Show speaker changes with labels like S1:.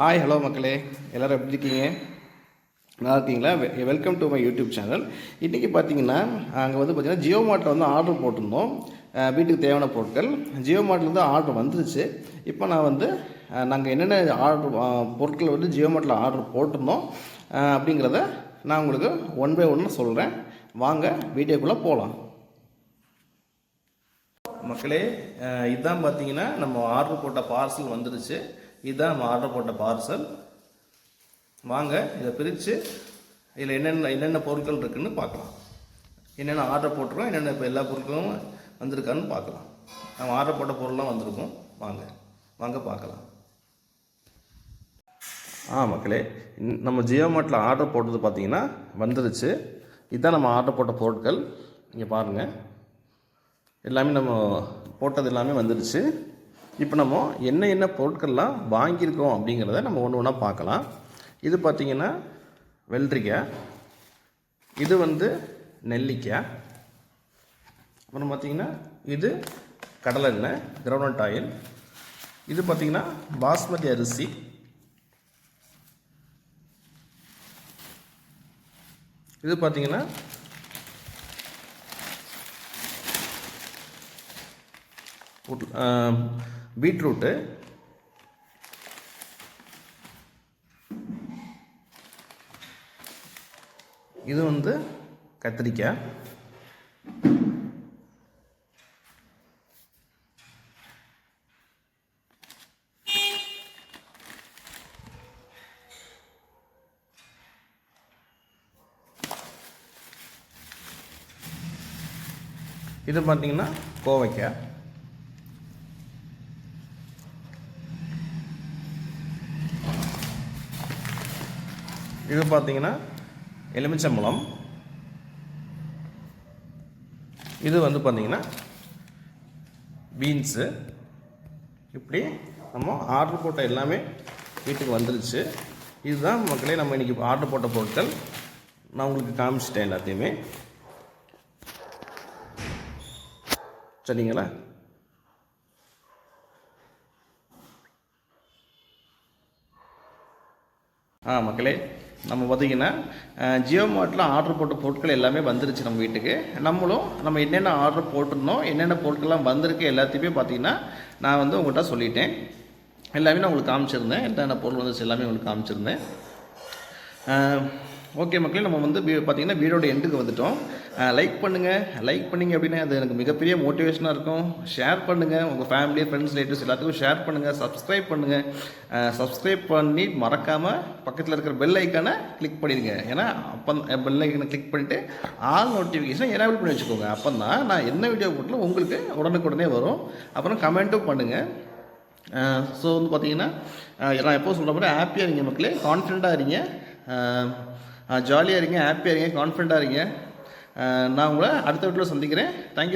S1: Hi hello மக்களே, எல்லோரும் எப்படி இருக்கீங்க? நல்லா இருக்கீங்களா? Welcome to my YouTube channel. இன்றைக்கி பார்த்தீங்கன்னா அங்கே பார்த்திங்கன்னா ஜியோ மார்ட்டில் ஆர்டர் போட்டிருந்தோம். வீட்டுக்கு தேவையான பொருட்கள் ஜியோ மார்ட்லேருந்து ஆர்டர் வந்துருச்சு. இப்போ நான் நாங்கள் என்னென்ன ஆர்டர் பொருட்கள் ஜியோ மார்ட்டில் ஆர்டர் போட்டிருந்தோம் அப்படிங்கிறத நான் உங்களுக்கு ஒன் பை ஒன்று சொல்கிறேன். வாங்க வீடியோக்குள்ளே போகலாம். மக்களே, இதுதான் பார்த்தீங்கன்னா நம்ம ஆர்டர் போட்ட பார்சல் வந்துருச்சு. இதுதான் நம்ம ஆர்டர் போட்ட பார்சல். வாங்க இதை பிரித்து இதில் என்னென்ன பொருட்கள் இருக்குதுன்னு பார்க்கலாம். என்னென்ன ஆர்டர் போட்டிருக்கோம், என்னென்ன இப்போ எல்லா பொருட்களும் வந்திருக்கான்னு பார்க்கலாம். நம்ம ஆர்டர் போட்ட பொருள்லாம் வந்திருக்கோம். வாங்க பார்க்கலாம். மக்களே, நம்ம ஜியோ மார்ட்டில் ஆர்டர் போட்டது பார்த்தீங்கன்னா வந்துருச்சு. இதுதான் நம்ம ஆர்டர் போட்ட பொருட்கள். இங்கே பாருங்கள், எல்லாமே நம்ம போட்டது எல்லாமே வந்துடுச்சு. இப்போ நம்ம என்ன பொருட்கள்லாம் வாங்கியிருக்கோம் அப்படிங்கிறத நம்ம ஒன்று ஒன்றா பார்க்கலாம். இது பார்த்திங்கன்னா வெள்ளரிக்காய், இது நெல்லிக்காய், அப்புறம் பார்த்திங்கன்னா இது கடலை எண்ணெய், கிரவுண்ட்நட் ஆயில், இது பார்த்திங்கன்னா பாஸ்மதி அரிசி, இது பார்த்திங்கன்னா பீட்ரூட்டு, இது கத்திரிக்காய், இது பார்த்தீங்கன்னா கோவைக்காய், இது பார்த்தீங்கன்னா எலுமிச்சம்பழம், இது பார்த்தீங்கன்னா பீன்ஸு. இப்படி நம்ம ஆர்டர் போட்ட எல்லாமே வீட்டுக்கு வந்துருச்சு. இதுதான் மக்களே நம்ம இன்றைக்கி ஆர்டர் போட்ட பொருட்கள். நான் உங்களுக்கு காமிச்சிட்டேன் எல்லாத்தையுமே. சரிங்களா? மக்களே, நம்ம பார்த்திங்கன்னா ஜியோ மார்ட்டில் ஆர்டர் போட்ட பொருட்கள் எல்லாமே வந்துருச்சு நம்ம வீட்டுக்கு. நம்ம என்னென்ன ஆர்டர் போட்டிருந்தோம், என்னென்ன பொருட்கள்லாம் வந்திருக்கு எல்லாத்தையுமே பார்த்திங்கன்னா நான் உங்கள்கிட்ட சொல்லிட்டேன். எல்லாமே நான் உங்களுக்கு காமிச்சிருந்தேன். என்னென்ன பொருள் வந்துச்சு எல்லாமே உங்களுக்கு காமிச்சிருந்தேன். ஓகே மக்களே, நம்ம பார்த்திங்கன்னா வீடியோட எண்டுக்கு வந்துட்டோம். லைக் பண்ணிங்க அப்படின்னா அது எனக்கு மிகப்பெரிய மோட்டிவேஷனாக இருக்கும். ஷேர் பண்ணுங்கள், உங்கள் ஃபேமிலி, ஃப்ரெண்ட்ஸ், ரிலேட்டிவ்ஸ் எல்லாத்துக்கும் ஷேர் பண்ணுங்கள். சப்ஸ்கிரைப் பண்ணுங்கள். சப்ஸ்கிரைப் பண்ணி மறக்காமல் பக்கத்தில் இருக்கிற பெல் ஐக்கானை கிளிக் பண்ணிடுங்க. ஏன்னா அப்போ பெல் ஐக்கானை கிளிக் பண்ணிவிட்டு ஆல் நோட்டிஃபிகேஷன் எனேபிள் பண்ணி வச்சுக்கோங்க. அப்போ தான் நான் என்ன வீடியோ போட்டாலும் உங்களுக்கு உடனுக்குடனே வரும். அப்புறம் கமெண்ட்டும் பண்ணுங்கள். ஸோ பார்த்திங்கன்னா நான் எப்போது சொல்கிற மாதிரி ஹாப்பியாக இருங்க மக்களே, கான்ஃபிடண்ட்டாக இருங்க, ஜாலியாக இருங்க, ஹாப்பியாக இருங்க, கான்ஃபிடண்ட்டாக இருங்க. நான் உங்களை அடுத்த வீட்டில் சந்திக்கிறேன். தேங்க்யூ.